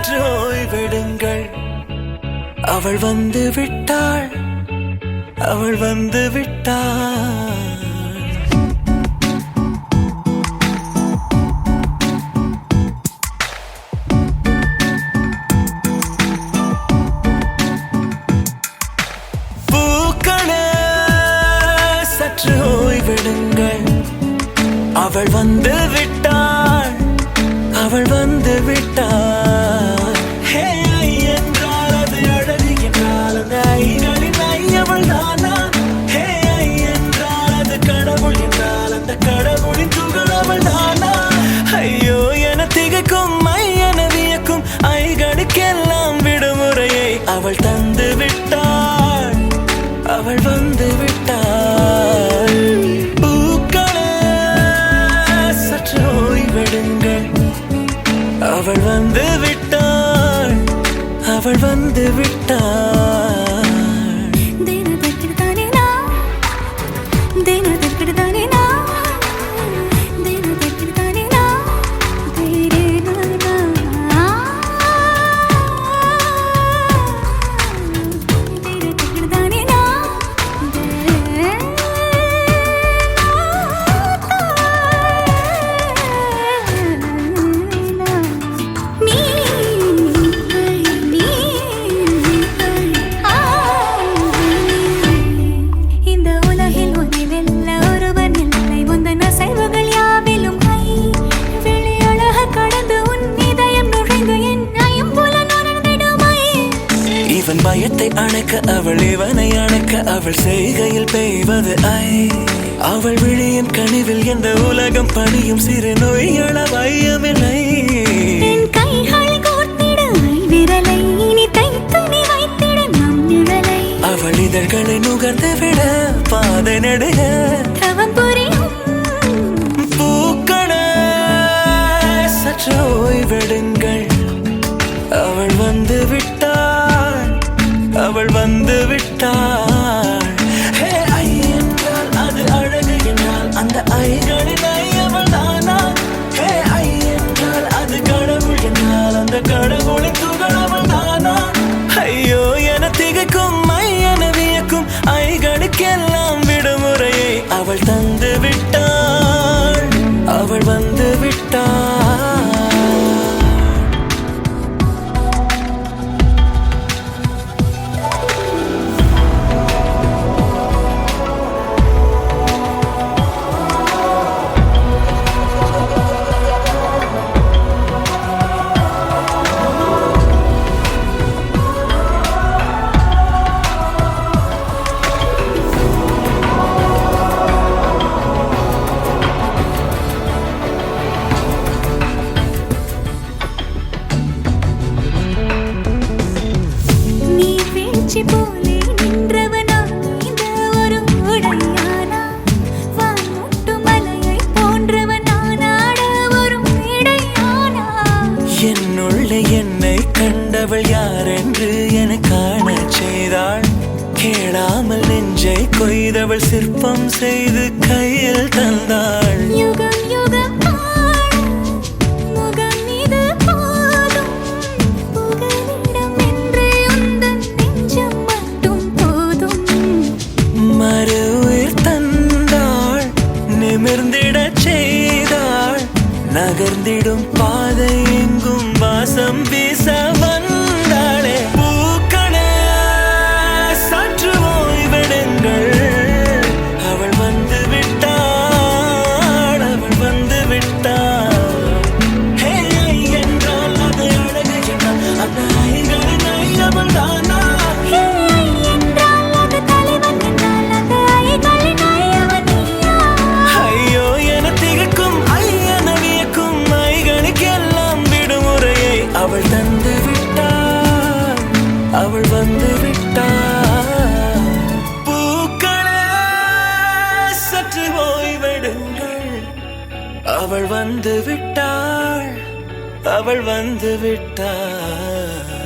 சற்று ஓய்வெடுங்கள். அவள் வந்து விட்டாள், அவள் வந்து விட்டாள். பூக்களே சற்று ஓய்வெடுங்கள். அவள் வந்து விட்டாள், அவள் வந்து விட்டாள். ஹே ஐ என்றால் அது அழகு என்றால் அந்த ஐகளின் ஐ அவள் தானா? ஹே ஐ என்றால் அது கடவுள் என்றால் அந்த கடவுளின் துகள் அவள் தானா? ஐயோ என திகைக்கும் ஐ என வியக்கும் ஐகளுக்கெல்லாம் விடுமுறையை அவள் தந்து விட்டாள், அவள் வந்து விட்டாள். பூக்களே சற்று ஓய்வெடுங்கள். அவள் வந்து விட்டாள், அவள் வந்து விட்டாள். பயத்தை அணைக்க அவள் இவனை அணைக்க அவள் செய்கையில் பெய்வது ஐ. அவள் விழியின் கனிவில் எந்த உலகம் பணியும் சிறு நோய்கள வையமில்லை. அவள் இதழ்களை நுகர்ந்து விட பாதை நடுக பூக்களே சற்று ஓய்வெடுங்கள். அவள் வந்து விட்டாள், அவள் வந்து விட்டாள். ஹே ஐ என்றால் அது அழகு என்றால் அந்த ஐகளின் ஐ அவள் தானா? ஹே ஐ என்றால் அது கடவுள் என்றால் அந்த கடவுளின் துகள் அவள் தானா? ஐயோ என திகைக்கும் ஐ என வியக்கும் ஐகளுக்கெல்லாம் விடுமுறையை அவள் தந்து விட்டாள், அவள் வந்து விட்டாள். போலே நின்றவனா இந்த ஒரு உடையானா? வான்முட்டு மலையை போன்றவனானாட ஒரு இடையானா? என்னுள்ளே என்னை கண்டவள் யாரென்று என காண செய்தாள். கேளாமல் நெஞ்சை கொய்தவள் சிற்பம் செய்து கையில் தந்தாள். யுகம் யுகம் நகர்ந்திடும் பாதை எங்கும் வாசம் வீச வந்தாளே. பூக்களே சற்று ஓய்வெடுங்கள். அவள் வந்து விட்டாள், அவள் வந்து விட்டாள். ஹே ஐ என்றால் அது அழகு என்றால் அந்த ஐகளின் ஐ அவள் தானா? அவள் தந்து விட்டாள், அவள் வந்து விட்டாள். பூக்களே சற்று ஓய்வெடுங்கள். அவள் வந்து விட்டாள், அவள் வந்து விட்டாள்.